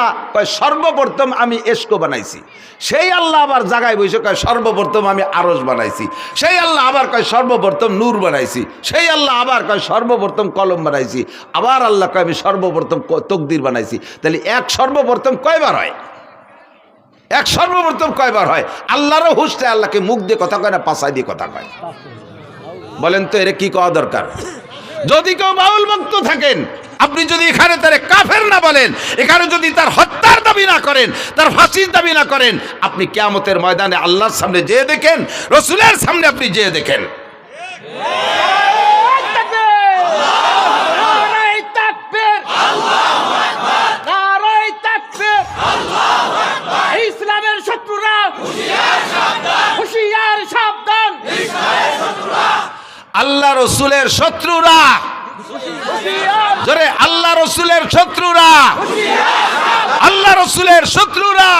আল্লাহ কয় সর্বপ্রথম আমি এশক বানাইছি, সেই আল্লাহ আবার জায়গায় বসে কয় সর্বপ্রথম আমি আরশ বানাইছি, সেই আল্লাহ আবার কয় সর্বপ্রথম নূর বানাইছি, সেই আল্লাহ আবার কয় সর্বপ্রথম কলম বানাইছি, আবার আল্লাহ কয় আমি সর্বপ্রথম তকদির বানাইছি। তাহলে এক সর্বপ্রথম কয়বার হয়? এক সর্বপ্রথম কয়বার হয়? আল্লাহরও হুঁশটা আল্লাহকে মুখ দিয়ে কথা কয় না পাছায় দিয়ে কথা কয়? বলেন তো এর কি কওয়া দরকার? যদি কেউ বাউল ভক্ত থাকেন, আপনি যদি এখানে তারে কাফের না বলেন, এখানে যদি তার হত্যার দাবি না করেন, তার ফাঁসির দাবি না করেন, আপনি কিয়ামতের ময়দানে আল্লাহর সামনে যেয়ে দেখেন, রসুলের সামনে আপনি যেয়ে দেখেন। ইসলামের শত্রুরা হুঁশিয়ার সাবধান, আল্লাহ রসুলের শত্রুরা, জোরে আল্লাহ রসুলের শত্রুরা, আল্লাহ রসুলের শত্রুরা,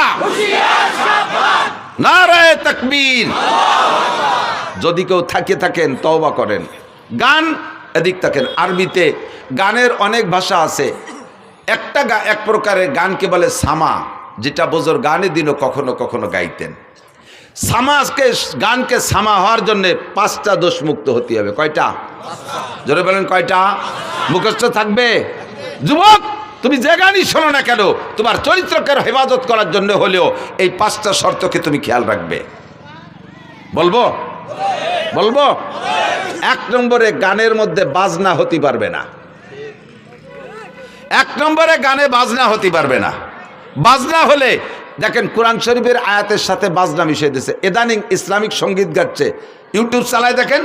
নারায়ে তাকবীর। যদি কেউ থাকেন তওবা করেন। গান এদিক থাকেন, আরবিতে গানের অনেক ভাষা আছে। এক প্রকারের গানকে বলে সামা, যেটা বোঝর গানে দিনও কখনো কখনো গাইতেন। গানকে সামা হওয়ার জন্য 5টা দোষ মুক্ত হতে হবে। কয়টা? জোরে বলেন কয়টা? মুখস্থ থাকবে। যুবক, তুমি যে গানই শোনো না কেন, তোমার চরিত্রকে হেফাজত করার জন্য হলেও এই 5টা শর্তকে তুমি খেয়াল রাখবে। বলবো? 1 নম্বরে গানের মধ্যে বাজনা হতে পারবে না। 1 নম্বরে গানে বাজনা হতে পারবে না। বাজনা হলে দেখেন কোরআন শরীফের আয়াতের সাথে বাজনা মিশিয়ে দিয়েছে। ইদানিং ইসলামিক সঙ্গীত গাচ্ছে, ইউটিউব চালায় দেখেন,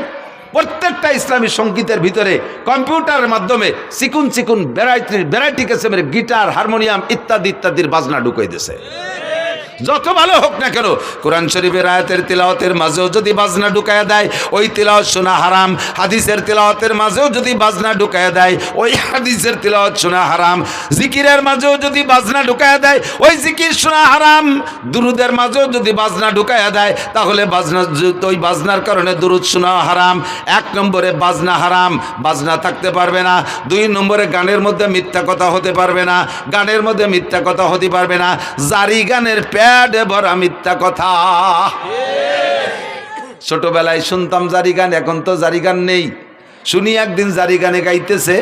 প্রত্যেকটা ইসলামী সঙ্গীতের ভিতরে কম্পিউটারের মাধ্যমে চিকুন ভ্যারাইটি কিসমের গিটার, হারমোনিয়াম ইত্যাদির বাজনা ঢুকিয়ে দিয়েছে। যত ভালো হোক না কেন, কোরআন শরীফের আয়াতের তিলাওয়াতের মাঝেও যদি বাজনা ঢুকায়া দেয়, ওই তিলাওয়াত শোনা হারাম। হাদিসের তিলাওয়াতের মাঝেও যদি বাজনা ঢুকায়া দেয়, ওই হাদিসের তিলাওয়াত শোনা হারাম। জিকিরের মাঝেও যদি বাজনা ঢুকায়া দেয়, ওই জিকির শোনা হারাম। দুরুদের মাঝেও যদি বাজনা ঢুকায়া দেয়, তাহলে ওই বাজনার কারণে দুরুদ শোনা হারাম। 1 নম্বরে বাজনা হারাম, বাজনা থাকতে পারবে না। 2 নম্বরে গানের মধ্যে মিথ্যা কথা হতে পারবে না, গানের মধ্যে মিথ্যা কথা হতে পারবে না। জারি গানের প্যাডে ভরা মিথ্যা কথা। ছোটবেলায় শুনতাম জারি গান, এখন তো জারি গান নেই। শুনি একদিন জারি গানে গাইতেছে,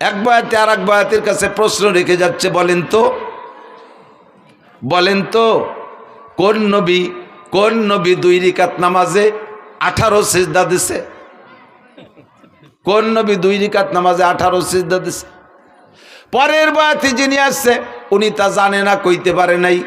এক বয়াতে আর এক বয়াতের কাছে প্রশ্ন রেখে যাচ্ছে, বলেন তো কোন নবী 2 রাকাত নামাজে 18 সিজদা দিছে? কোন নবী 2 রাকাত নামাজে 18 সিজদা দিছে? পরের বয়াতে যিনি আসছে উনি তা জানে না, কইতে পারে নাই।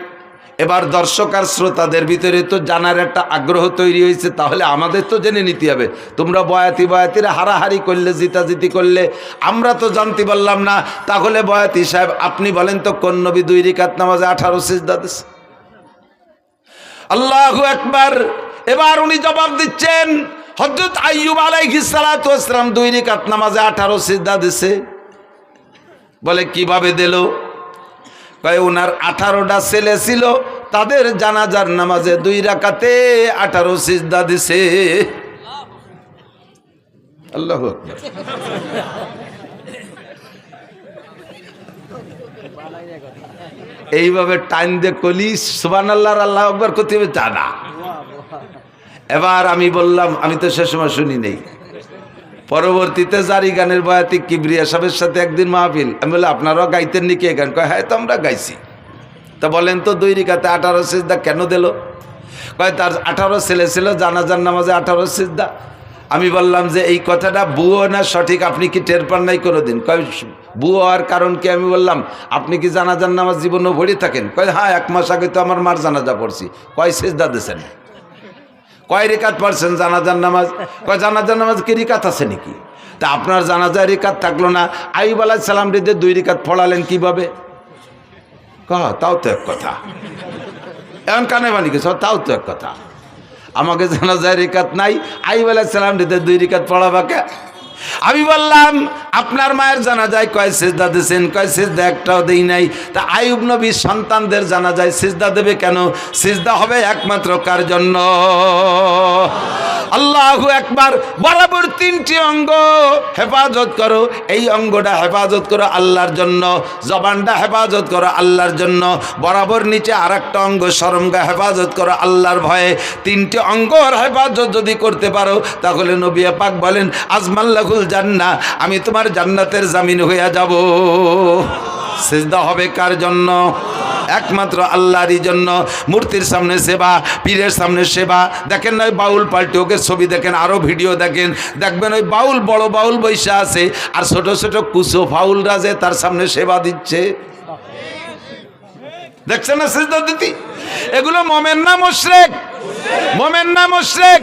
এবার দর্শক আর শ্রোতাদের ভিতরে তো জানার একটা আগ্রহ তৈরি হয়েছে, তাহলে আমাদের তো জেনে নিতে হবে। তোমরা বয়াতিরা হারাহারি করলে, জিতাজিতি করলে, আমরা তো জানতে পারলাম না। তাহলে বয়াতি সাহেব আপনি বলেন তো কোন নবী 2 রাকাত নামাজে 18 সিজদা দিছে? আল্লাহু আকবার। এবার উনি জবাব দিচ্ছেন, হযরত আইয়ুব আলাইহিস সালাতু ওয়াস সালাম 2 রাকাত নামাজে 18 সিজদা দিছে। বলে কিভাবে দিল? কয় ওনার 18টা ছেলে ছিল, তাদের জানাজার নামাজে 2 রাকাতে 18 সিজদা দিছে। আল্লাহু আকবার। এইভাবে টাইম দিয়ে কলি সুবহানাল্লাহ আর আল্লাহু আকবার করতে হবে তা না। এবার আমি বললাম, আমি তো সে সময় শুনি নেই। পরবর্তীতে জারি গানের বয়াতি কিবরিয়া সাহেবের সাথে একদিন মাহফিল, আমি বললাম আপনারাও গাইতেন নাকি এই গান? কয় হ্যাঁ, তো আমরা গাইছি। তা বলেন তো 2 রাকাতে 18 সিজদা কেন দিল? কয় তার 18 ছেলে ছিল, জানাজার নামাজে 18 সিজদা। আমি বললাম যে এই কথাটা বুয়ো না সঠিক, আপনি কি টের পান নাই কোনোদিন? কয় বুয়ো হওয়ার কারণ কি? আমি বললাম আপনি কি জানাজার নামাজ জীবনে পড়ে থাকেন? কয় হ্যাঁ, 1 মাস আগে তো আমার মার জানাজা পড়ছি। কয় সিজদা দিয়েছেন? কয় রিকাত পড়ছেন জানাজার নামাজ? কয় জানাজার নামাজ কি রিকাত আছে নাকি? তা আপনার জানাজার রিকাত থাকলো না, আইয়ুব আলাইহিস সালাম রে 2 রাকাত পড়ালেন কিভাবে? তাও তো এক কথা। এখন কানে বানি গেছে, তাও তো এক কথা। আমাকে জানাজার রিকাত নাই, আইয়ুব আলাইহিস সালাম রে 2 রাকাত পড়াবাকে। আমি বললাম আপনার মায়ের জানাজায় কয় সিজদা দিয়েছেন? কয় সিজদা একটাও দেই নাই। তা আইয়ুব নবীর সন্তানদের জানাজায় সিজদা দেবে কেন? সিজদা হবে একমাত্র কার জন্য? আল্লাহু আকবার। বরাবর তিনটি অঙ্গ হেফাজত করো, এই অঙ্গটা হেফাজত করো আল্লাহর জন্য, জবানটা হেফাজত করো আল্লাহর জন্য, বরাবর নিচে আর একটা অঙ্গ শরমগা হেফাজত করো আল্লাহর ভয়ে। তিনটি অঙ্গর হেফাজত যদি করতে পারো তাহলে নবী পাক বলেন আজমাল্লাহুল জান্নাহ, আমি তোমার জান্নাতের জামিন হইয়া যাব। সিজদা হবে কার জন্য? একমাত্র আল্লাহরই জন্য। মূর্তির সামনে সেবা, পীরের সামনে সেবা। দেখেন না ওই বাউল পাল্টে, ওকে ছবি দেখেন, আরও ভিডিও দেখেন, দেখবেন ওই বাউল, বড় বাউল বৈশা আছে আর ছোট ছোট কুসো ফাউলরা যে তার সামনে সেবা দিচ্ছে। দেখছেন না সিজদা দিতি? এগুলো মোমেন না মুশরিক? মোমেন না মুশরিক?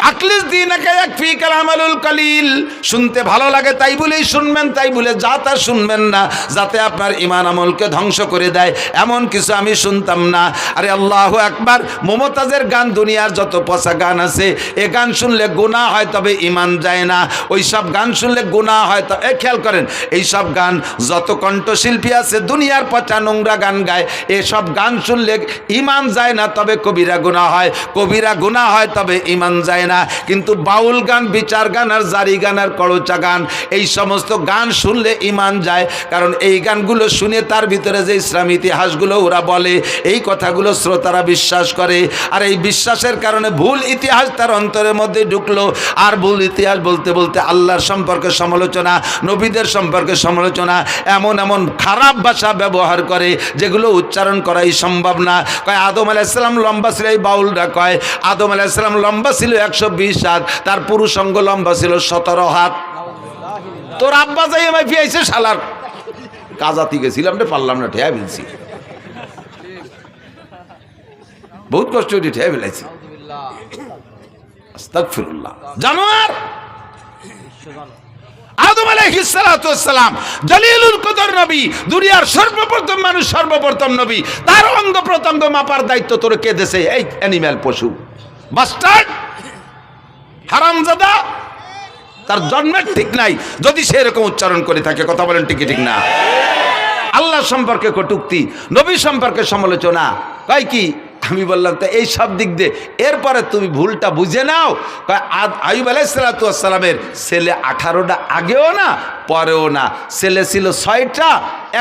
আকলিস দীনাকা ইয়াকফিকাল আমালুল কলিল। শুনতে ভালো লাগে তাই বলেই শুনবেন, তাই বলে যা তা শুনবেন না, যাতে আপনার ঈমান আমলকে ধ্বংস করে দেয় এমন কিছু আমি শুনতাম না। আরে আল্লাহু আকবার। মমতাজের গান, দুনিয়ার যত পচা গান আছে, এ গান শুনলে গুনাহ হয় তবে ঈমান যায় না। ওই সব গান শুনলে গুনাহ হয়। তো খেয়াল করেন, এই সব গান যত কণ্ঠশিল্পী আছে দুনিয়ার পচা নোংরা গান গায়, এসব গান শুনলে ঈমান যায় না তবে কবিরা গুনাহ হয়, কবিরা গুনাহ হয় তবে ঈমান যায় না। কিন্তু বাউল গান, বিচার গান আর জারি গান আর করচা গান, এই সমস্ত গান শুনলে ঈমান যায়। কারণ এই গানগুলো শুনে তার ভিতরে যে ইসলামী ইতিহাসগুলো ওরা বলে, এই কথাগুলো শ্রোতারা বিশ্বাস করে। আর এই বিশ্বাসের কারণে ভুল ইতিহাস তার অন্তরের মধ্যে ঢুকলো। আর ভুল ইতিহাস বলতে বলতে আল্লাহর সম্পর্কে সমালোচনা, নবীদের সম্পর্কে সমালোচনা, এমন এমন খারাপ ভাষা ব্যবহার করে যেগুলো উচ্চারণ করাই সম্ভব না। কয় আদম আলাইহিস সালাম লম্বা ছিল, এই বাউলরা কয় আদম আলাইহিস সালাম লম্বা ছিল 120 হাত, তার পুরুষ অঙ্গ লম্বা ছিল 17 হাত। তোর আব্বা যাই আমায় ফিয়াইছে শালার কাজাতি গেছিলাম রে, পারলাম না, ঠেয়া ফেলছি, বহুত কষ্ট করে ঠেয়া ফেলাইছি। আস্তাগফিরুল্লাহ। জানোয়ার আদম আলাইহিস সালাতু ওয়াস সালাম জলিলুল কদর নবী, দুনিয়ার সর্বপ্রথম মানুষ, সর্বপ্রথম নবী, তার অঙ্গ প্রত্যঙ্গ মাপার দায়িত্ব তোর কে দেছে? এই অ্যানিম্যাল, পশু, বাস্টার্ড, হারামজাদা। তার জন্মের ঠিক নাই যদি সে এরকম উচ্চারণ করে থাকে। কথা বলেন ঠিক ঠিক না? আল্লাহ সম্পর্কে কটূক্তি, নবী সম্পর্কে সমালোচনা, কয় কি? আমি বললাম তো এই সব দিক দিয়ে এরপরে তুমি ভুলটা বুঝে নাও। আইয়ুব আলাইহিস সালাতু ওয়াস সালামের ছেলে 18টা, আগেও না পরেও না। ছেলে ছিল 6টা,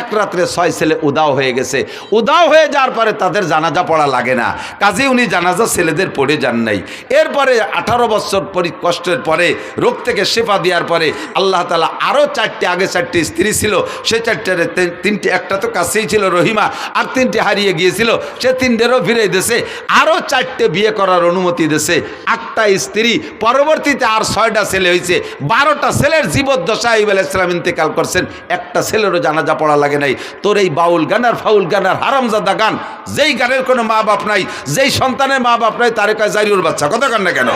এক রাত্রে 6 ছেলে উদাও হয়ে গেছে। উদাও হয়ে যাওয়ার পরে তাদের জানাজা পড়া লাগে না, কাজে উনি জানাজা ছেলেদের পড়ে যান নাই। এরপরে 18 বছর কষ্টের পরে, রোগ থেকে শেফা দেওয়ার পরে আল্লাহ তাআলা আরও 4টে, আগে 4টে স্ত্রী ছিল, সে 4টার 3টে, একটা তো কাছেই ছিল রহিমা, আর 3টে হারিয়ে গিয়েছিল, সে 3টেরও ফিরে দিয়েছে, আরও 4টে বিয়ে করার অনুমতি দিয়েছে, 8টা স্ত্রী। পরবর্তীতে আর 6টা ছেলে হয়েছে, 12টা ছেলের জীবদ্দশায় আইয়ুব আলাইহিস সালাম ইন্তেকাল করছেন, একটা ছেলেরও জানাজা পড়া লাগে নাই। তোর এই বাউল গান আর ফাউল গান আর হারামজাদা গান, যেই গানের কোনো মা বাপ নাই, যেই সন্তানের মা বাপ নাই, তার কয় জারিউর বাচ্চা। কথা কান না কেন?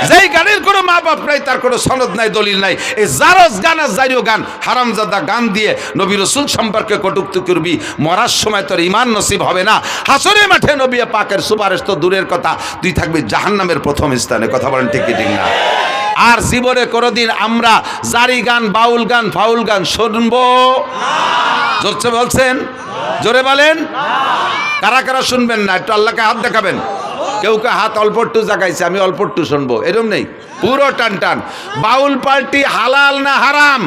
যেই গানের কোনো মা বাপ নাই, তার কোনো সনদ নাই, দলিল নাই, এই জারজ গান আর জারিউ গান, হারামজাদা গান দিয়ে নবী রাসূল সম্পর্কে কটূক্তি করবি, মরার সময় তোর ঈমান নসিব হবে না। হাসরের মাঠে নবী পাকের সুপারিশ তো দূরের কথা, তুই থাকবি জাহান্নামের প্রথম স্থানে। কথা বলেন ঠিক ঠিক না? আর জীবনে কোনোদিন আমরা জারি গান, বাউল গান, ফাউল গান শুনবো? জোরছে বলছেন, জোরে বলেন। কারা কারা শুনবেন না একটু আল্লাহকে হাত দেখাবেন। কেউ কেউ হাত অল্প একটু জাগাইছে, আমি অল্প একটু শুনবো, এরকম নেই, পুরো টান টান। বাউল পার্টি হালাল না হারাম?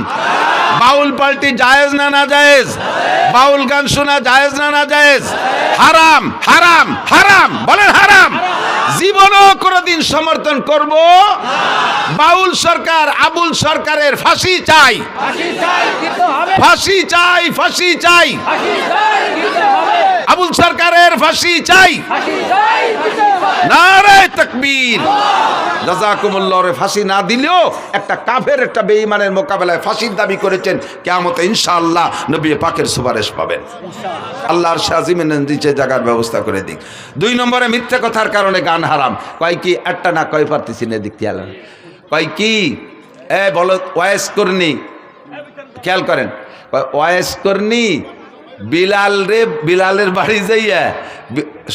বাউল পার্টি জায়েজ না না জায়েজ? বাউল গান শোনা জায়েজ না না জায়েজ? হারাম, হারাম, হারাম, বলেন হারাম। জীবনও কোনোদিন সমর্থন করব? বাউল সরকার, আবুল সরকারের ফাঁসি চাই, ফাঁসি চাই, ফাঁসি চাই, আবুল সরকারের ফাঁসি চাই। নারে তাকবীর। জাযাকুমুল্লাহর ফাঁসি না দিলেও একটা কাফের, একটা বেঈমানের মোকাবেলায় ফাঁসির দাবি করেছেন, কিয়ামতে ইনশাআল্লাহ নবী পাকের সুপারিশ পাবেন। আল্লাহর শাজিমের নিচে জায়গার ব্যবস্থা করে দিক। 2 নম্বরে মিথ্যা কথার কারণে গান হারাম। কয় কি? একটা না কয় পারতেছি না, দিক খেয়াল কয় কি? বলো ওয়াইস করনি, খেয়াল করেন, ওয়াইস করনি বিলাল রে, বিলালের বাড়ি যাইয়া,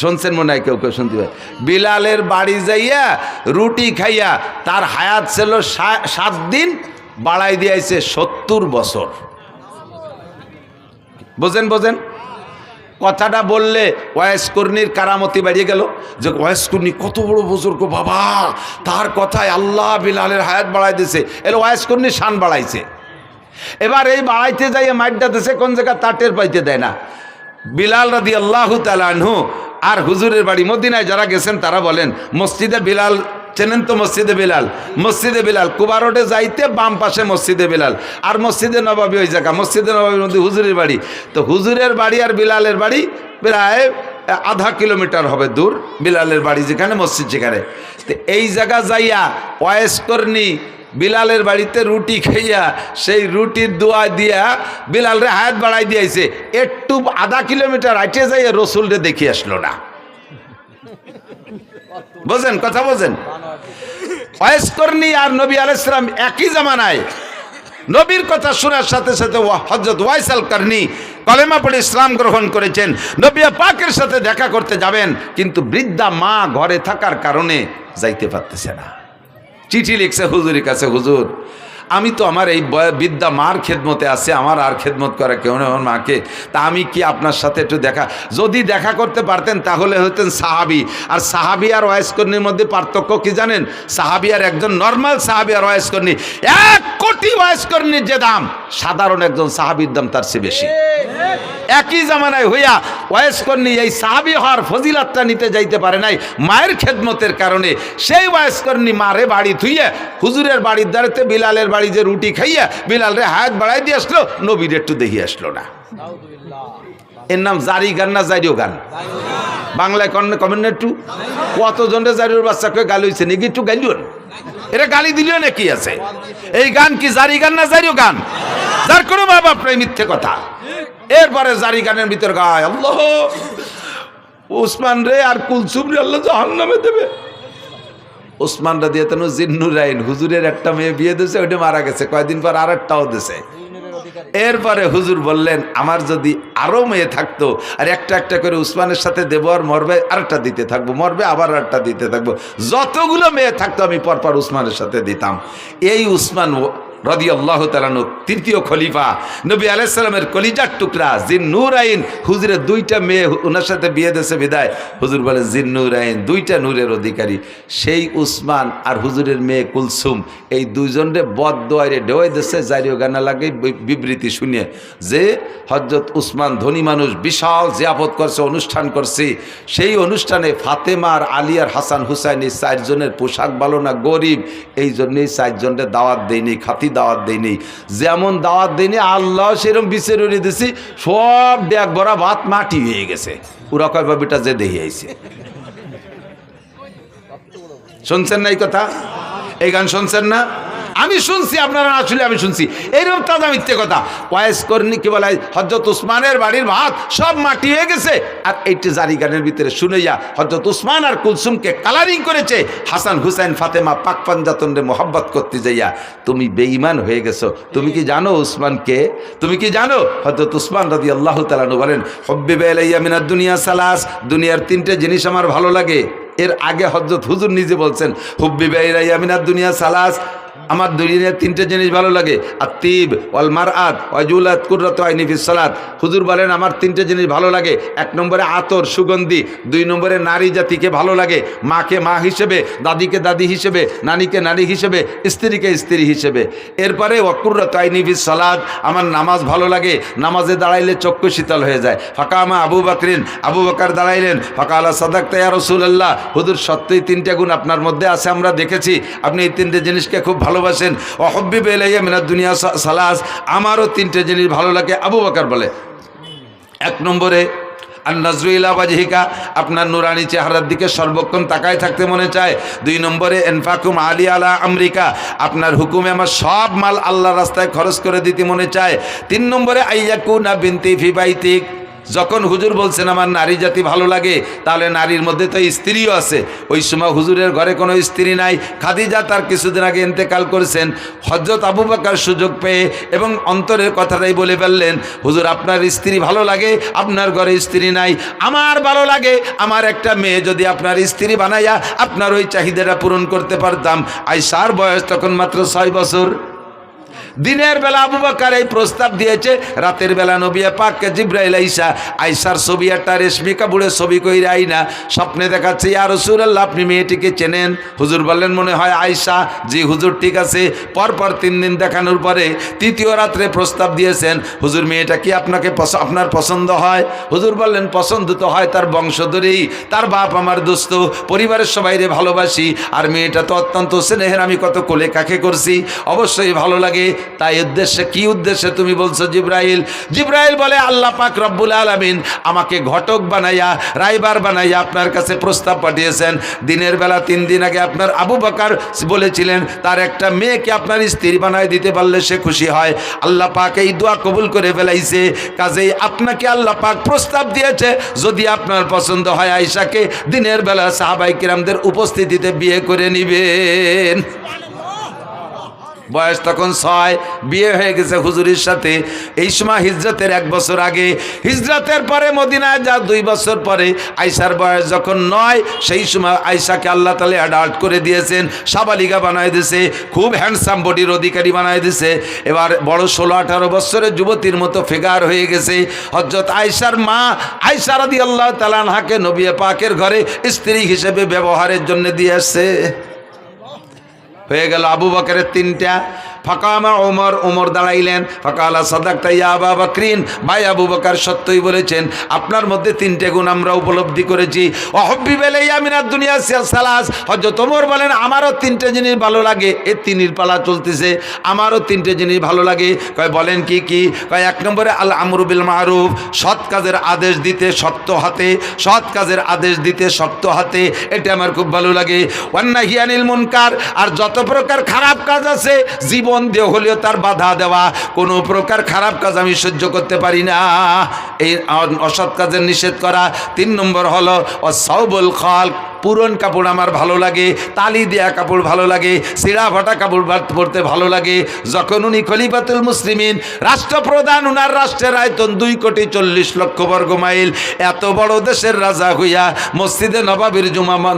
শুনছেন মনে হয় কেউ কেউ শুনতে পারে, বিলালের বাড়ি যাইয়া রুটি খাইয়া তার হায়াত ছিল 7 দিন বাড়াই দিয়েছে 70 বছর। বোঝেন বোঝেন কথাটা বললে ওয়াইস কর্ণীর কারামতি বাড়িয়ে গেল যে ওয়াইস কর্ণী কত বড় বুজুর্গ বাবা, তার কথায় আল্লাহ বিলালের হায়াত বাড়াই দিয়েছে। এলো ওয়াইস কর্ণীর শান বাড়াইছে। এবার এই বাড়াইতে যাইয়ে মাইটটা দিছে কোন জায়গা তাটের পাইতে দেয় না। বিলাল রাদিয়াল্লাহু তাআলা আনহু আর হুজুরের বাড়ি মদিনায় যারা গেছেন তারা বলেন মসজিদে বিলাল চেনেন তো? মসজিদে বিলাল কুবা রোডে যাইতে বাম পাশে মসজিদে বিলাল, আর মসজিদে নবাবী ওই জায়গা। মসজিদে নবাবীর মধ্যে হুজুরের বাড়ি। তো হুজুরের বাড়ি আর বিলালের বাড়ি প্রায় আধা কিলোমিটার হবে দূর। বিলালের বাড়ি যেখানে, মসজিদ যেখানে। তো এই জায়গা যাইয়া ওয়াইস কর্ণী বিলালের বাড়িতে রুটি খাইয়া সেই রুটির দোয়া দিয়া বিলালরে হায়াত বাড়াই দিয়েছে। একটু আধা কিলোমিটার হাঁটে যাইয়া রসুলরে দেখি আসলো না। বোঝেন কথা বোঝেন? ওয়াইস কর্ণী আর নবী আলাইহিস সালাম একই জামানায়। নবীর কথা শোনার সাথে সাথে হযরত ওয়াইস আল কর্ণী কলেমা পড়ে ইসলাম গ্রহণ করেছেন। নবী পাকের সাথে দেখা করতে যাবেন, কিন্তু বৃদ্ধা মা ঘরে থাকার কারণে যাইতে পারতেছে না। চিঠি লিখছে হুজুরের কাছে, হুজুর আমি তো আমার এই বৃদ্ধা মার খেদমতে আছে, আমার আর খেদমত করে কেউ নেই আমার মাকে, তা আমি কি আপনার সাথে একটু যদি দেখা করতে পারতেন তাহলে হতেন সাহাবি। আর সাহাবি আর ওয়াইস কর্ণীর মধ্যে পার্থক্য কি জানেন? সাহাবি আর একজন নর্মাল সাহাবি আর ওয়াইস কর্ণী 1 কোটি ওয়াইস কর্ণীর যে দাম, সাধারণ একজন সাহাবির দাম তার চেয়ে বেশি। একই জামানায় হইয়া ওয়াইস কর্ণী এই সাহাবি হওয়ার ফজিলাতটা নিতে যাইতে পারে নাই মায়ের খেদমতের কারণে। সেই ওয়াইস কর্ণী মারে বাড়ি থুইয়া হুজুরের বাড়ির দাঁড়িতে বিলালের বাড়ি যে রুটি খাইয়া বিলালের হায়াত বাড়াই দিয়ে আসলো, নবীর একটু দেখি আসলো না। এর নাম জারি গান না জারিও গান? বাংলায় কমেন্ট একটু কতজনের জারির বাচ্চাকে গালি হয়েছে নাকি? একটু গালিও এটা গালি দিলেও নাকি আছে? এই গান কি জারি গান না জারিও গান? যার কোনো মা বাপ নাই, মিথ্যে কথা। এরপরে জারি গানের ভিতর গায় আল্লাহ উসমান রে আর কুলসুম রে আল্লাহ জাহান্নামে দেবে। উসমান রাদিয়াল্লাহু আনহু জিন্নুরাইন হুজুরের একটা মেয়ে বিয়ে দিয়েছে, ওইটা মারা গেছে। কয়েকদিন পর আর একটাও দিয়েছে। এরপরে হুজুর বললেন আমার যদি আরো মেয়ে থাকতো আর একটা একটা করে উসমানের সাথে দেবো, আর মরবে আরেকটা দিতে থাকবো, মরবে আবার আরেকটা দিতে থাকবো, যতগুলো মেয়ে থাকতো আমি পরপর উসমানের সাথে দিতাম। এই উসমান রাদিয়াল্লাহু তাআলা আনহু তৃতীয় খলিফা, নবী আলাইহিস সালামের কলিজার টুকরা জিন্নুরাইন। হুজুরের 2টা মেয়ে ওনার সাথে বিয়ে দিয়েছে বিদায় হুজুর বলে জিন্নুরাইন 2টা নূরের অধিকারী। সেই উসমান আর হুজুরের মেয়ে কুলসুম এই দুইজনরে বদদোয়ারে ডেওয়াই দিচ্ছে জারিও গানা লাগে বিবৃতি শুনিয়ে যে হযরত উসমান ধনী মানুষ, বিশাল জিয়াফত করছে, অনুষ্ঠান করছে। সেই অনুষ্ঠানে ফাতেমা আর আলী আর হাসান হুসাইন এই 4 জনের পোশাক ভালো না, গরিব, এই জন্যই 4 জনের দাওয়াত দেয়নি, খাতি দাওয়াত দেয়নি। যেমন দাওয়াত দেয়নি আল্লাহ সেরকম বিচার উড়িয়ে দিছি, সব ডেক ভরা ভাত মাটি হয়ে গেছে। ওরা কয় বাবিটা যে দেখে আইছে। শুনছেন না এই কথা? এই গান শুনছেন না? আমি শুনছি, আপনারা না শুনলে আমি শুনছি। এইরকম তাজা মিথ্যে কথা। ওয়াইস কর্ণী কি বলে হযরত উসমানের বাড়ির ভাত সব মাটি হয়ে গেছে। আর এইটি জারি গানের ভিতরে শুনেইয়া হযরত উসমান আর কুলসুমকে কালারিং করেছে। হাসান হুসাইন ফাতেমা পাক পাঞ্জাতনরে মোহাব্বত করতে যাইয়া তুমি বেঈমান হয়ে গেছো। তুমি কি জানো উসমানকে? তুমি কি জানো? হযরত উসমান রাদিয়াল্লাহু তাআলা আনহু বলেন হুব্বিবা ইলাইয়া মিনাদ দুনিয়া সালাস, দুনিয়ার 3টে জিনিস আমার ভালো লাগে। এর আগে হযরত হুজুর নিজে বলছেন হুব্বিবা ইলাইয়া মিনাদ দুনিয়া সালাস, আমার দুনিয়ার 3টে জিনিস ভালো লাগে। আত্তিব ওয়াল মারআত ওয়াজুলাত কুররাতু আইনি ফিস সালাত। হুজুর বলেন আমার 3টে জিনিস ভালো লাগে। 1 নম্বরে আতর সুগন্ধি, 2 নম্বরে নারী জাতিকে ভালো লাগে, মাকে মা হিসেবে, দাদিকে দাদি হিসেবে, নানিকে নানি হিসেবে, স্ত্রীকে স্ত্রী হিসেবে। এরপরে ওয়াকুররাতু আইনি ফিস সালাত, আমার নামাজ ভালো লাগে, নামাজে দাঁড়াইলে চক্ষু শীতল হয়ে যায়। ফাকামা আবু বকরিন, আবু বকর দাঁড়াইলেন, ফাকালা সাদাকতা ইয়া রাসূলুল্লাহ, হুজুর সত্যই 3টে গুণ আপনার মধ্যে আছে, আমরা দেখেছি আপনি এই 3টে জিনিসকে খুব ভালোবাসেন। ওয়াহুব্বিবা ইলাইয়া মিনাদ দুনিয়া সালাস, আমারও 3টে জিনিস ভালো লাগে। আবু বকর বলে 1 নম্বরে আন-নাজরু ইলা ওয়াজহিকা, আপনার নুরানি চেহারার দিকে সর্বক্ষণ তাকায় থাকতে মনে চায়। 2 নম্বরে ইনফাকুম আলী আলা আমরিকা, আপনার হুকুমে আমার সব মাল আল্লাহর রাস্তায় খরচ করে দিতে মনে চায়। 3 নম্বরে আইয়াকুনা বিনতি ফি বাইতিক, যখন হুজুর বলছেন আমার নারী জাতি ভালো লাগে, তাহলে নারীর মধ্যে তো স্ত্রীও আছে। ওই সময় হুজুরের ঘরে কোনো স্ত্রী নাই, খাদিজা তার কিছুদিন আগে ইন্তেকাল করেছেন। হযরত আবু বকর সুযোগ পেয়ে এবং অন্তরের কথাটাই বলে ফেললেন হুজুর আপনার স্ত্রী ভালো লাগে, আপনার ঘরে স্ত্রী নাই, আমার ভালো লাগে আমার একটা মেয়ে যদি আপনার স্ত্রী বানাইয়া আপনার ওই চাহিদাটা পূরণ করতে পারতাম। আয়েশার বয়স তখন মাত্র 6 বছর। দিনের বেলা আবু বকর এই প্রস্তাব দিয়েছে, রাতের বেলা নবী পাককে জিবরাইল আইসার ছবি একটা রেশমি কাপড়ের ছবি কইরা আইনা স্বপ্নে দেখাচ্ছে, ইয়া রাসূলুল্লাহ আপনি মেয়েটিকে চেনেন? হুজুর বললেন মনে হয় আয়েশা। জি হুজুর, ঠিক আছে। পরপর 3 দিন দেখানোর পরে তৃতীয় রাত্রে প্রস্তাব দিয়েছেন, হুজুর মেয়েটা কি আপনার পছন্দ হয়? হুজুর বললেন পছন্দ তো হয় তার বংশধরেই, তার বাপ আমার দোস্ত, পরিবারের সবাইরে ভালোবাসি, আর মেয়েটা তো অত্যন্ত স্নেহের, আমি কত কোলে কাকে করছি, অবশ্যই ভালো লাগে। তাই উদ্দেশ্যে, কি উদ্দেশ্যে তুমি বলছো জিবরাইল? জিবরাইল বলে আল্লাহ পাক রব্বুল আলামিন আমাকে ঘটক বানাইয়া, রাইবার বানাইয়া আপনার কাছে প্রস্তাব পাঠিয়েছেন। দিনের বেলা 3 দিন আগে আপনার আবু বকর বলেছিলেন তার একটা মেয়েকে আপনার স্ত্রী বানায় দিতে পারলে সে খুশি হয়। আল্লাহ পাক এই দোয়া কবুল করে ফেলাইছে, কাজেই আপনাকে আল্লাহ পাক প্রস্তাব দিয়েছে যদি আপনার পছন্দ হয় আয়েশাকে দিনের বেলা সাহাবায়ে কিরামদের উপস্থিতিতে বিয়ে করে নিবেন। বয়স তখন 6, বিয়ে হয়ে গেছে হুজুরের সাথে। এই সময় হিজরতের 1 বছর আগে, হিজরতের পরে মদিনায় যা 2 বছর পরে আয়েশার বয়স যখন 9, সেই সময় আয়েশাকে আল্লাহ তাআলা অ্যাডাল্ট করে দিয়েছেন, সাবালিকা বানায় দিয়েছে, খুব হ্যান্ডসাম বডির অধিকারী বানায় দিয়েছে। এবার বড় 16-18 বছরের যুবতীর মতো ফিগার হয়ে গেছে। হযরত আয়েশার মা আয়েশা রাদিয়াল্লাহু তাআলা আনহাকে নবী পাকের ঘরে স্ত্রী হিসেবে ব্যবহারের জন্য দিয়ে আসছে। হয়ে গেল আবু বকরের 3টা। ফাকামা ওমর, ওমর দাঁড়াইলেন। ফাকালা সাদাকতা ইয়া আবু বকরিন, ভাই আবু বকর সত্যই বলেছেন, আপনার মধ্যে 3টে গুণ আমরা উপলব্ধি করেছি। ওয়াহুব্বিব ইলাইয়া মিনাদ দুনিয়া সালাস। হযরত ওমর বলেন আমারও 3টে জিনিস ভালো লাগে। এই 3-এর পালা চলতেছে, আমারও 3টে জিনিস ভালো লাগে। কয় বলেন কি কি? কয় 1 নম্বরে আল আমরু বিল মারুফ, সৎ কাজের আদেশ দিতে শক্ত হাতে, সৎ কাজের আদেশ দিতে শক্ত হাতে, এটা আমার খুব ভালো লাগে। ওয়ান নাহি আনিল মুনকার, আর যত প্রকার খারাপ কাজ আছে জীবন দিয়ে হলেও তার বাধা দেওয়া, কোনো প্রকার খারাপ কাজ আমি সহ্য করতে পারি না, এই অসৎ কাজের নিষেধ করা। 3 নম্বর হলো ওয়াসাউবুল খালক, পুরন কাপড় আমার ভালো লাগে, তালি দেয়া কাপড় ভালো লাগে, ছিঁড়া ফাটা কাপড় পরতে ভালো লাগে। যখন উনি খলিফাতুল মুসলিমিন, রাষ্ট্রপ্রধান, উনার রাষ্ট্রের আয়তন 2,40,00,000 বর্গ মাইল, এত বড় দেশের রাজা হইয়া মসজিদে নবাবির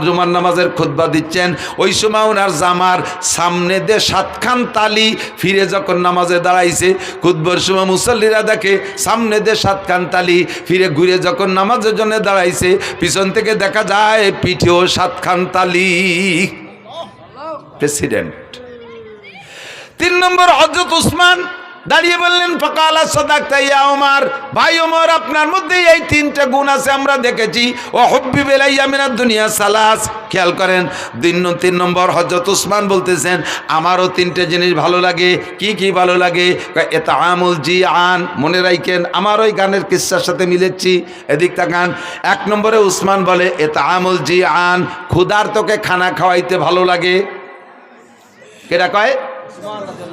জুমার নামাজের খুতবা দিচ্ছেন, ওই সময় ওনার জামার সামনে দিয়ে 7খান তালি, ফিরে যখন নামাজে দাঁড়াইছে, খুতবার সময় মুসল্লিরা দেখে সামনে দিয়ে 7খান তালি, ফিরে ঘুরে যখন নামাজের জন্য দাঁড়াইছে, পিছন থেকে দেখা যায় পিঠেও 7খান তালি। প্রেসিডেন্ট। 3 নম্বর হযরত উসমান দাঁড়িয়ে বললেন ফাকালা সাদাকতা ইয়া ওমর, ভাই ওমর আপনার মধ্যে এই 3টে গুণ আছে আমরা দেখেছি। ওয়াহুব্বিব ইলাইয়া মিনাদ দুনিয়া সালাস, খেয়াল করেন 3 নম্বর হযরত উসমান বলতেছেন আমারও 3টে জিনিস ভালো লাগে। কি কি ভালো লাগে? ইতআমুল জিআন, মনে রাখেন আমার ওই গানের কিসসার সাথে মিলেছি, এদিক তাকান। 1 নম্বরে উসমান বলে ইতআমুল জিআন, ক্ষুধার্তকে খানা খাওয়াইতে ভালো লাগে। কেডা কয়?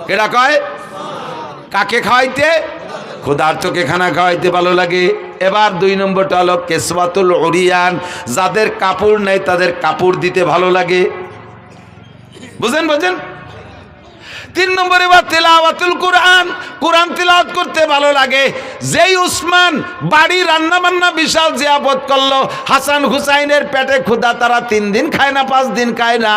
কেডা কয়? কাকে খাওয়াইতে? ক্ষুধার্তকে খানা খাওয়াইতে ভালো লাগে। এবার 2 নম্বরটা হলো কেসওয়াতুল উরিয়ান, যাদের কাপড় নেই তাদের কাপড় দিতে ভালো লাগে। বুঝেন? 3 নম্বরে বা তেলাওয়াতুল কোরআন, কোরআন তিলাওয়াত করতে ভালো লাগে। যেই উসমান বাড়ি রান্না বান্না বিশাল জিয়াবত করলো, হাসান হুসাইনের পেটে ক্ষুধা, তারা 3 দিন খায় না, 5 দিন খায় না,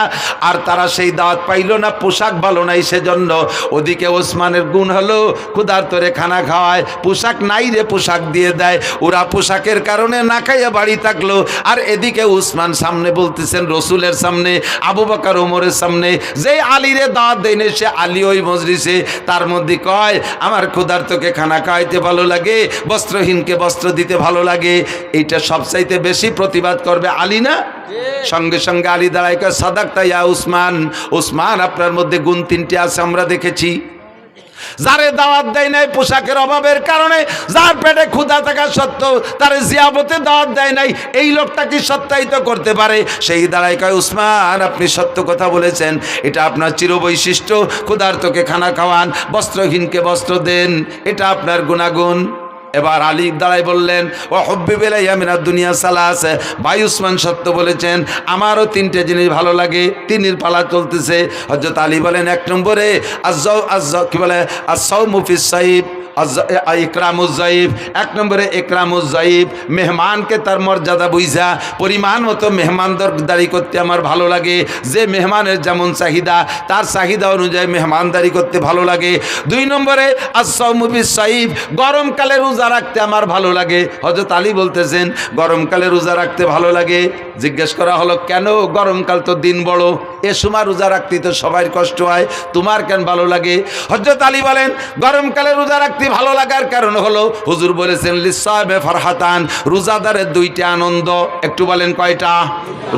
আর তারা সেই দাওয়াত পাইল না, পোশাক ভালো নাই সেজন্য। ওদিকে ওসমানের গুণ হলো ক্ষুধার্তরে খানা খাওয়ায়, পোশাক নাই রে পোশাক দিয়ে দেয়, ওরা পোশাকের কারণে না খাইয়া বাড়ি থাকলো। আর এদিকে উসমান সামনে বলতেছেন রসুলের সামনে, আবু বকর ওমরের সামনে, যেই আলীরে দাওয়াত দেয়নি সে আলী ওই মজলিসে, তার মধ্যে কয় আমার ক্ষুধার্তকে খানা খাওয়াইতে ভালো লাগে, বস্ত্রহীনকে বস্ত্র দিতে ভালো লাগে। এইটা সবচাইতে বেশি প্রতিবাদ করবে আলী না? সঙ্গে সঙ্গে আলী দাঁড়ায় কয় সাদাকতা ইয়া উসমান, উসমান আপনার মধ্যে গুণ 3টে আছে আমরা দেখেছি। যারে দাওয়াত দেয় নাই পোশাকের অভাবের কারণে, যার পেটে ক্ষুধা থাকা সত্ত্বেও তারে জিয়াবতে দাওয়াত দেয় নাই, এই লোকটা কি সত্যায়িত করতে পারে? সেই দাঁড়ায় কয় উসমান আপনি সত্য কথা বলেছেন, এটা আপনার চিরবৈশিষ্ট্য, ক্ষুধার্তকে খানা খাওয়ান, বস্ত্রহীনকে বস্ত্র দেন, এটা আপনার গুণাগুণ। এবার আলী দাঁড়াই বললেন ওয়াহুব্বিব ইলাইয়া মিনাদ দুনিয়া সালাস, ভাই উসমান সত্য বলেছেন, আমারও 3টে জিনিস ভালো লাগে। 3-এর পালা চলতেছে। হযরত আলী বলেন 1 নম্বরে কি বলে আস-সাওমু ফিস সাইব, ইকরামুজ্জাইফ, 1 নম্বরে ইকরামুজ্জাইফ, মেহমানকে তার মর্যাদা বুঝা পরিমাণ মতো মেহমানদারি করতে আমার ভালো লাগে। যে মেহমানের যেমন চাহিদা তার চাহিদা অনুযায়ী মেহমানদারি করতে ভালো লাগে। 2 নম্বরে আস-সাওমু বিস-সাইফ, গরমকালে রোজা রাখতে আমার ভালো লাগে। হযরত আলী বলতেছেন গরমকালে রোজা রাখতে ভালো লাগে। জিজ্ঞেস করা হলো কেন? গরমকাল তো দিন বড়, এ সময় রোজা রাখতে তো সবার কষ্ট হয়, তোমার কেন ভালো লাগে? হযরত আলী বলেন গরমকালে রোজা রাখতে ভালো লাগার কারণ হলো হুজুর বলেছেন লিস-সাইমে ফারহাতান, রোজাদারের 2টা আনন্দ। একটু বলেন কয়টা?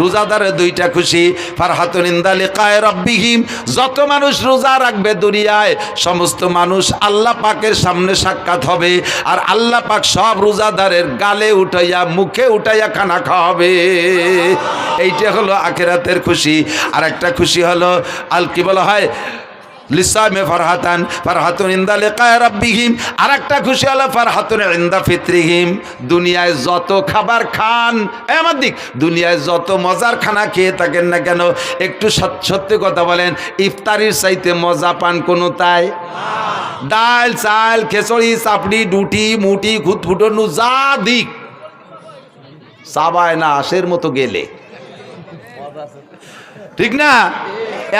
রোজাদারের 2টা খুশি। ফারহাতুন ইনদা লিকায়ে রাব্বিহিম, যত মানুষ রোজা রাখবে দুনিয়ায় সমস্ত মানুষ আল্লাহ পাকের সামনে সাক্ষাৎ হবে, আর আল্লাহ পাক সব রোজাদারের গালে উঠাইয়া মুখে উঠাইয়া খানা খাওয়াবে। এইটা হলো আখিরাতের খুশি। আর একটা খুশি হলো কি বলা হয় লিসামে ফারহাতান, ফারহাতুন ইনদা লিকায়ে রাব্বিহিম। আর একটা খুশি হলো ফারহাতুন ইনদা ফিতরিহিম, দুনিয়ায় যত খাবার খান, আমার দিক দুনিয়ায় যত মজার খানা খেয়ে থাকেন না কেন, একটু সত্যি কথা বলেন, ইফতারির চাইতে মজা পান কোনো তাই? ডাল চাল খেচড়ি চাপড়ি ডুটি মুটি খুঁতফুটনু যা দিক চাবায় না আশের মতো গেলে, ঠিক না?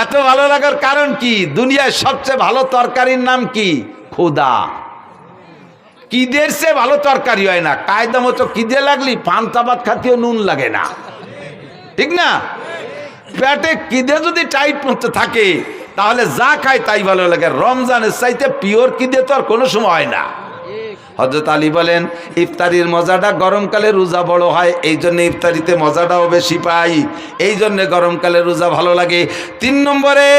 এত ভালো লাগার কারণ কি? দুনিয়ায় সবচেয়ে ভালো তরকারির নাম কি? খোদা। কিদের সে ভালো তরকারি হয় না। কায়দা মতো কিদে লাগলি পান্তা ভাত খাতেও নুন লাগে না, ঠিক না? পেটে কিদে যদি টাইট মতো থাকে তাহলে যা খায় তাই ভালো লাগে। রমজানের চাইতে পিওর কিদে তো আর কোনো সময় হয় না। হযরত আলী বলেন ইফতারির মজাটা গরমকালে রোজা বড় হয়, এই জন্য ইফতারিতে মজাটাও বেশি পাই, এই জন্য গরমকালে রোজা ভালো লাগে। 3 নম্বরে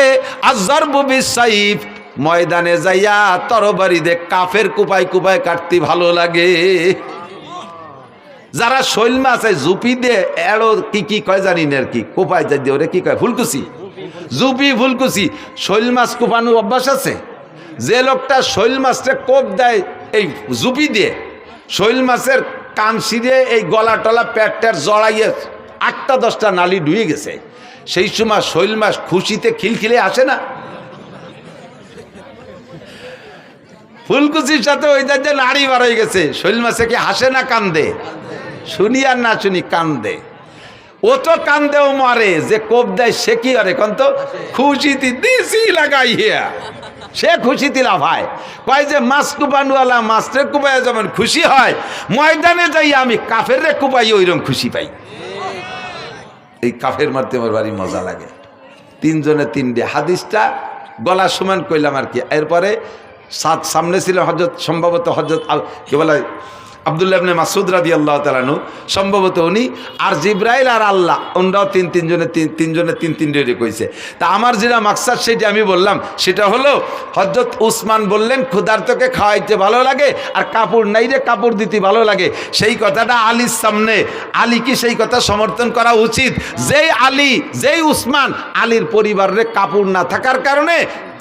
আয-যারবু বিস-সাইফ, ময়দানে যাইয়া তরবারি দিয়ে কাফের কুপায় কুপায় কাটতে ভালো লাগে। যারা শৈল মাছ জুপি দিয়ে এড়ো কি কয় জানি না আর কি, কোপায় যাই দিয়ে ওরে কি কয় ফুলকুচি, জুপি ফুলকুচি, শৈল মাছ কোপানোর অভ্যাস আছে। যে লোকটা শৈল মাছটা কোপ দেয় এই জুপি দিয়ে, শৈল মাছের কান ছিঁড়ে এই গলা টলা পেটটার জড়াইয়ে 8টা 10টা নালি ডুয়ে গেছে, সেই সময় শৈল মাছ খুশিতে খিলখিলে আসে না? ফুলকুচির সাথে ওই যে নাড়ি বার হয়ে গেছে, শৈল মাছে কি হাসে না কান্দে? শুনি আর না শুনি কান্দে। ও তো কান্দেও মারে, যে কোপ দেয় সে কি করে কন তো? খুশিতে দিছি লাগাইয়া সে খুশিতে লাফায়। কয় যে মাছ কুপানওয়ালা মাছরে কুপাইয়া যেমন খুশি হয়, ময়দানে যাই আমি কাফের রে কুপাই ওইরকম খুশি পাই। এই কাফের মারতে আমার বাড়ি মজা লাগে। 3 জনে 3টে হাদিসটা গলা সমান কইলাম আর কি। এরপরে সামনে ছিল হযরত, সম্ভবত হযরত কি বলে আব্দুল্লাহ ইবনে মাসউদ রাদিয়াল্লাহু তাআলা আনহু, সম্ভবত উনি, আর জিবরাইল আর আল্লাহ, ওনারাও 3 জনে 3 কইছে। তা আমার যেটা মাকসাদ সেটা আমি বললাম, সেটা হলো হযরত উসমান বললেন ক্ষুধার্তকে খাওয়াইতে ভালো লাগে আর কাপড় নাই রে কাপড় দিতে ভালো লাগে। সেই কথাটা আলীর সামনে, আলী কি সেই কথা সমর্থন করা উচিত? যেই উসমান আলীর পরিবারের কাপড় না থাকার কারণে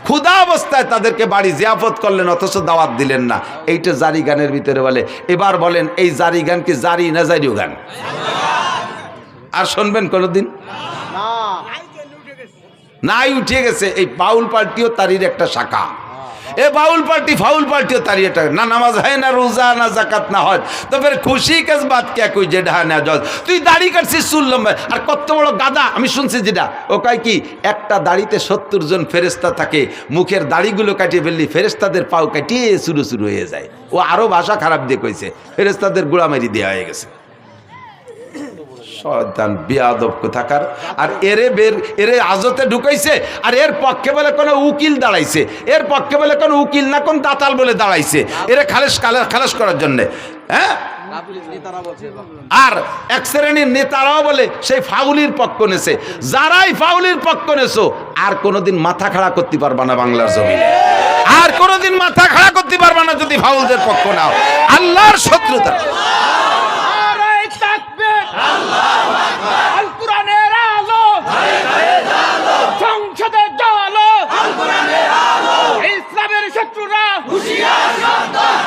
ক্ষুধা অবস্থায় তাদেরকে বাড়ি জিয়াফত করলেন, অথচ দাওয়াত দিলেন না। এইটা জারি গানের ভিতরে বলে। এবার বলেন এই জারি গান কি জারি না জারিও গান? আর শুনবেন কোনদিন? নাই, উঠে গেছে। এই বাউল পার্টিও তারির একটা শাখা। এ বাউল পার্টি ফাউল পার্টিও তারি এটা না, নামাজ হয় না, রোজা না, জাকাত না হয়, তো ফের খুশি কেস বাত কে কই যে ঢা না জজ তুই দাড়ি কাটছিস চুল লম্বা, আর কত বড় গাদা। আমি শুনছি যেটা ও কয় কি একটা দাড়িতে 70 জন ফেরেস্তা থাকে, মুখের দাড়িগুলো কাটিয়ে ফেললি ফেরেস্তাদের পাও কাটিয়ে শুরু হয়ে যায়। ও আরো ভাষা খারাপ দিয়ে কইছে, ফেরেস্তাদের গোড়ামারি দেওয়া হয়ে গেছে। শয়তান বেয়াদব কোথাকার। আর এরে আজতে ঢুকাইছে, আর এর পক্ষে বলে কোনো উকিল দাঁড়াইছে, এর পক্ষে বলে কোনো উকিল না কোন দাতাল বলে দাঁড়াইছে এরে খালাস করার জন্য। হ্যাঁ, আর এক শ্রেণীর নেতারাও বলে সেই ফাউলির পক্ষ নেছে। যারাই ফাউলির পক্ষ নেছো আর কোনোদিন মাথা খাড়া করতে পারবা না বাংলার জমিনে, আর কোনোদিন মাথা খাড়া করতে পারবা না যদি ফাউলদের পক্ষ নাও। আল্লাহর শত্রুতা। আল কোরআনের আলো সংসদে জ্বালো, ইসলামের শত্রুরা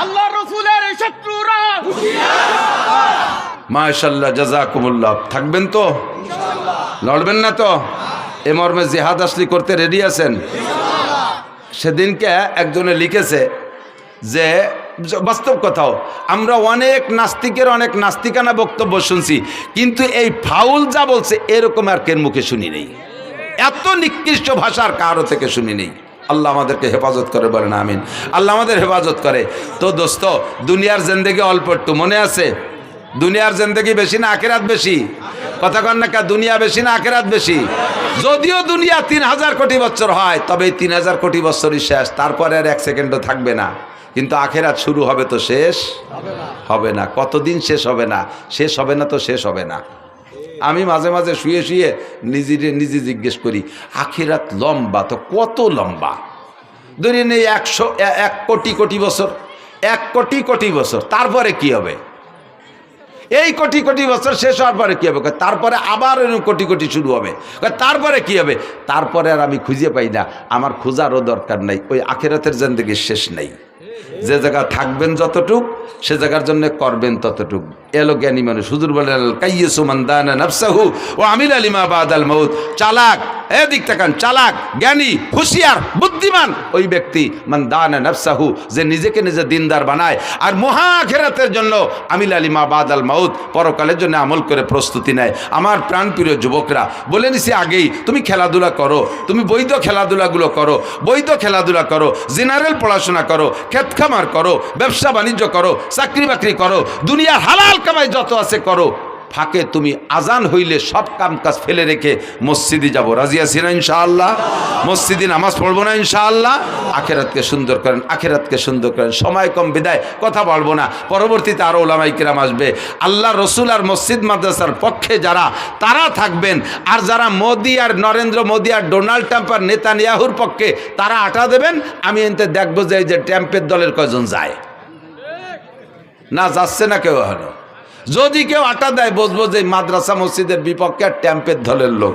আল্লাহ রসুলের শত্রুরা। মাশাআল্লাহ, জাযাকুমুল্লাহ। থাকবেন তো? লড়বেন না তো? এ মর্মে জিহাদ আসলি করতে রেডি আছেন? সেদিনকে একজনে লিখেছে যে বাস্তব কথাও আমরা অনেক নাস্তিকের অনেক নাস্তিকানা বক্তব্য শুনছি, কিন্তু এই ফাউল যা বলছে এরকম আর কেন মুখে শুনি নেই, এত নিকৃষ্ট ভাষার কারো থেকে শুনি নেই। আল্লাহ আমাদেরকে হেফাজত করে, বলেন আমিন। আল্লাহ আমাদের হেফাজত করে। তো দোস্ত, দুনিয়ার জিন্দেগি অল্প একটু, মনে আছে? দুনিয়ার জিন্দেগি বেশি না আখিরাত বেশি? কথা কন না কা, দুনিয়া বেশি না আখিরাত বেশি? যদিও দুনিয়া 3000 কোটি বছর হয়, তবে এই 3000 কোটি বছরই শেষ, তারপরে আর 1 সেকেন্ডও থাকবে না। কিন্তু আখিরাত শুরু হবে তো শেষ হবে না। কতদিন শেষ হবে না? শেষ হবে না তো শেষ হবে না। আমি মাঝে মাঝে শুয়ে শুয়ে নিজে জিজ্ঞেস করি, আখিরাত লম্বা তো কত লম্বা? ধরে নেই 1 কোটি কোটি বছর, 1 কোটি কোটি বছর, তারপরে কি হবে? এই কোটি কোটি বছর শেষ হওয়ার পরে কি হবে? তারপরে আবার কোটি কোটি শুরু হবে। তারপরে কি হবে? তারপরে আর আমি খুঁজে পাই না। আমার খোঁজারও দরকার নাই, ওই আখিরাতের জিন্দেগির শেষ নেই। যে জায়গা থাকবেন যতটুক, সে জায়গার জন্য করবেন ততটুক। এলো জ্ঞানী মানুষ। হুজুর বলেন, কাইয়্যিসু মান দানা নাফসাহু ওয়া আমিলা লিমা বাদাল মাউত। চালাক, এদিক তাকান, চালাক, জ্ঞানী, হুঁশিয়ার, বুদ্ধিমান ওই ব্যক্তি মান দানা নাফসাহু, যে নিজেকে নিজে দিনদার বানায় আর মহা আখিরাতের জন্য আমিলা লিমা বাদাল মাউত, পরকালের জন্য আমল করে প্রস্তুতি নেয়। আমার প্রাণপ্রিয় যুবকরা, বলে নিছি আগেই, তুমি খেলাধুলা করো, তুমি বৈধ খেলাধুলাগুলো করো, বৈধ খেলাধুলা করো, জেনারেল পড়াশোনা করো, ক্ষেত খামার করো, ব্যবসা বাণিজ্য করো, চাকরি বাকরি করো, দুনিয়ার হালাল কামাই যত আছে করো। ফাঁকে তুমি আজান হইলে সব কাম কাজ ফেলে রেখে মসজিদে যাবো, রাজি আছি না ইনশাআল্লাহ? মসজিদে নামাজ পড়বো না ইনশাআল্লাহ? আখেরাতকে সুন্দর করেন, আখেরাতকে সুন্দর করেন। সময় কম বিদায় কথা বলবো না, পরবর্তীতে আরও ওলামায়ে কেরাম আসবে। আল্লাহ রসুল আর মসজিদ মাদ্রাসার পক্ষে যারা, তারা থাকবেন। আর যারা মোদি আর নরেন্দ্র মোদি আর ডোনাল্ড ট্রাম্প আর নেতানিয়াহুর পক্ষে, তারা আটা দেবেন। আমি এতে দেখবো যে এই যে ট্রাম্পের দলের কয়জন যায়, না যাচ্ছে না কেউ হলো। যদি কেউ আটা দেয়, বুঝবো যে মাদ্রাসা মসজিদের বিপক্ষে আর ট্যাম্পের দলের লোক।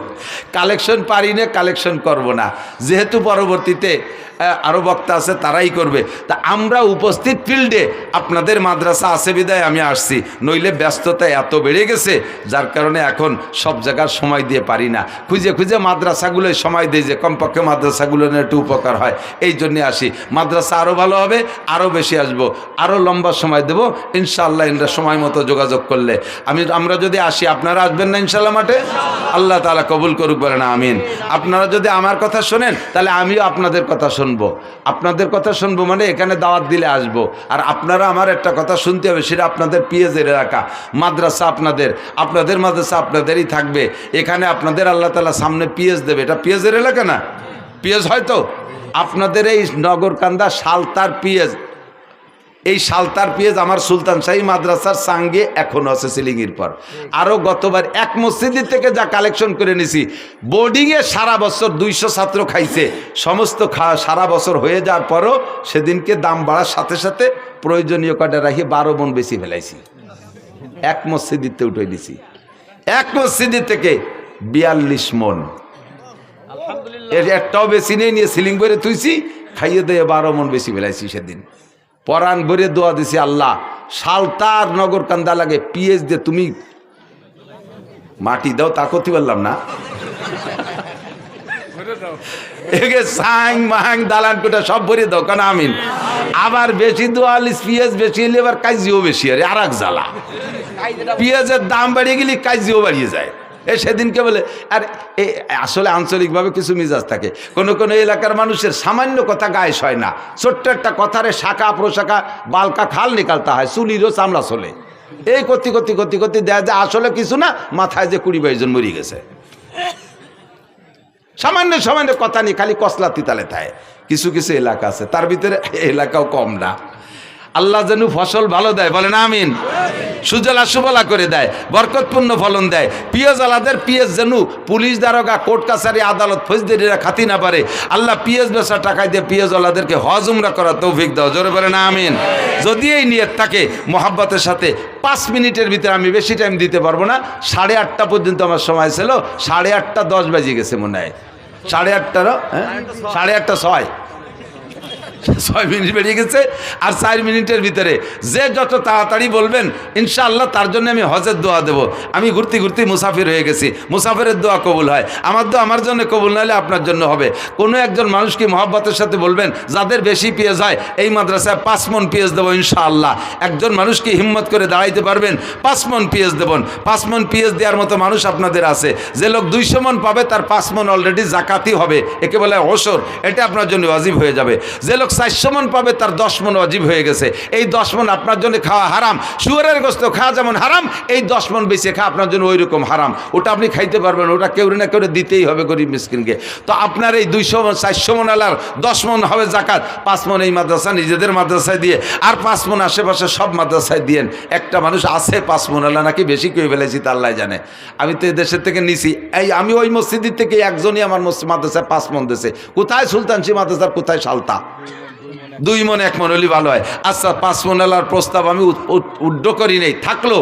কালেকশন পারি না, কালেকশন করব না, যেহেতু পরবর্তীতে আরও বক্তা আছে, তারাই করবে। তা আমরা উপস্থিত ফিল্ডে, আপনাদের মাদ্রাসা আছে বিদায় আমি আসছি, নইলে ব্যস্ততা এত বেড়ে গেছে, যার কারণে এখন সব জায়গার সময় দিয়ে পারি না। খুঁজে খুঁজে মাদ্রাসাগুলোয় সময় দিই, যে কমপক্ষে মাদ্রাসাগুলো নিয়ে একটু উপকার হয়, এই জন্যে আসি। মাদ্রাসা আরও ভালো হবে, আরও বেশি আসবো, আরও লম্বা সময় দেবো ইনশাআল্লাহ। এরা সময় মতো যোগাযোগ করলে আমরা যদি আসি, আপনারা আসবেন না ইনশাআল্লাহ মাঠে? আল্লাহ তাআলা কবুল করুক, বলেন আমিন। আপনারা যদি আমার কথা শোনেন, তাহলে আমিও আপনাদের কথা শুনবো। আপনাদের কথা শুনবো মানে এখানে দাওয়াত দিলে আসবো। আর আপনারা আমার একটা কথা শুনতে হবে, সেটা আপনাদের পিএজের এলাকা, মাদ্রাসা আপনাদের, আপনাদের মাদ্রাসা আপনাদেরই থাকবে। এখানে আপনাদের আল্লাহ তাআলা সামনে পিএজ দেবে। এটা পিএজের এলাকা না? পিএজ হয়তো আপনাদের এই নগরকান্দা সালতার পিএজ, এই সালতার পিএজ আমার সুলতান শাহী মাদ্রাসার সঙ্গে এখনও আছে সিলিংয়ের পর। আরও গতবার এক মসজিদ থেকে যা কালেকশন করে নিছি, বোর্ডিংয়ে সারা বছর 200 ছাত্র খাইছে। সমস্ত সারা বছর হয়ে যাওয়ার পরও সেদিনকে দাম বাড়ার সাথে সাথে প্রয়োজনীয় কটা রাখি 12 মণ বেশি ফেলাইছি। এক মসজিদে উঠে দিছি, এক মসজিদ থেকে 42 মণ। এর একটাও বেশি নেই, নিয়ে সিলিং করে তুইছি, খাইয়ে দিয়ে 12 মণ বেশি ফেলাইছি সেদিন। পরাণ ভরে দোয়া দিছি, আল্লাহ সালতার নগর কান্দা লাগে পিএইচ দিয়ে তুমি মাটি দাও, তা করতে পারলাম না। একে সাং মাং দালান কোটা সব ভরে দাও, কেন আমিন। আবার বেশি দোয়ালিস পিএইচ বেশি হলে এবার কাজিও বেশি, আর এক জ্বালা। পিএইচের দাম বাড়িয়ে গেলে কাজিও বাড়িয়ে যায়। সেদিনকে বলে, আর আসলে আঞ্চলিকভাবে কিছু মিজাজ থাকে, কোনো কোনো এলাকার মানুষের সামান্য কথা গায়ে হয় না, ছোট্ট একটা কথারে শাখা প্রশাখা বালকা খাল নিকালতে হয়, চুলিরও চামড়া চলে। এই করতে করতে করতে করতে দেয়া যায় আসলে কিছু না, মাথায় যে 20-22 জন মরে গেছে। সামান্য সামান্য কথা নিয়ে খালি কসলা তিতালে থাকে। কিছু কিছু এলাকা আছে, তার ভিতরে এলাকাও কম না। আল্লাহ যেন ফসল ভালো দেয়, বলেন আমিন। সুজলা সুফলা করে দেয়, বরকতপূর্ণ ফলন দেয়। পিএস আলাদের পিএস যেন পুলিশ দারোগা কোর্ট কাছারি আদালত ফৌজদারিরা খাতি না পারে। আল্লাহ পিএস বেচা টাকায় দিয়ে পিএস আলাদেরকে হজ উমরা করার তৌফিক দাও, জোরে বলেন আমিন। যদি এই নিয়ত থাকে মোহাব্বতের সাথে, 5 মিনিটের ভিতরে, আমি বেশি টাইম দিতে পারবো না, 8:30 পর্যন্ত আমার সময় ছিল। 8:30 10 বাজে গেছে মনে হয়, 8:30, 8:30 6, 6 মিনিট বেরিয়ে গেছে, আর 4 মিনিটের ভিতরে যে যত তাড়াতাড়ি বলবেন ইনশাআল্লাহ তার জন্য আমি হজের দোয়া দেব। আমি ঘুরতে ঘুরতে মুসাফির হয়ে গেছি, মুসাফিরের দোয়া কবুল হয়, আমার দোয়া আমার জন্য কবুল না হলে আপনার জন্য হবে। কোনো একজন মানুষকে মহব্বতের সাথে বলবেন, যাদের বেশি পেঁয়াজ হয় এই মাদ্রাসায় 5 মণ পেঁয়াজ দেবো ইনশাআল্লাহ। একজন মানুষকে হিম্মত করে দাঁড়াইতে পারবেন 5 মণ পেঁয়াজ দেবেন। 5 মণ পেঁয়াজ দেওয়ার মতো মানুষ আপনাদের আছে। যে লোক 200 মণ পাবে তার 5 মণ অলরেডি জাকাতি হবে, একে বলে ওসর, এটা আপনার জন্য ওয়াজিব হয়ে যাবে। যে লোক 400 মণ পাবে তার 10 মণ ওয়াজিব হয়ে গেছে। এই 10 মণ আপনার জন্য খাওয়া হারাম। শুয়োরের গোশত খাওয়া যেমন হারাম, এই 10 মণ বেশি খাওয়া আপনার জন্য ওই রকম হারাম। ওটা আপনি খাইতে পারবেন, ওটা কেউ না কেউ দিতেই হবে গরিব মিসকিনকে। তো আপনার এই 200 মণ 400 মণ আলার 10 মণ হবে জাকাত, 5 মণ এই মাদ্রাসা নিজেদের মাদ্রাসায় দিয়ে, আর 5 মণ আশেপাশে সব মাদ্রাসায় দিয়েন। একটা মানুষ আছে 5 মণ আলা, নাকি বেশি কেউ ফেলেছি তা আল্লাহ জানে। আমি তো দেশের থেকে নিছি, এই আমি ওই মসজিদের থেকে একজনই আমার মাদ্রাসায় 5 মণ দিয়েছে। কোথায় সুলতানশি মাদ্রাসার, কোথায় সালতা? 2 মণ 1 মণ হলে ভালো হয়। আচ্ছা 5 মণ আলার প্রস্তাব আমি উড্ড করি নেই, থাকলো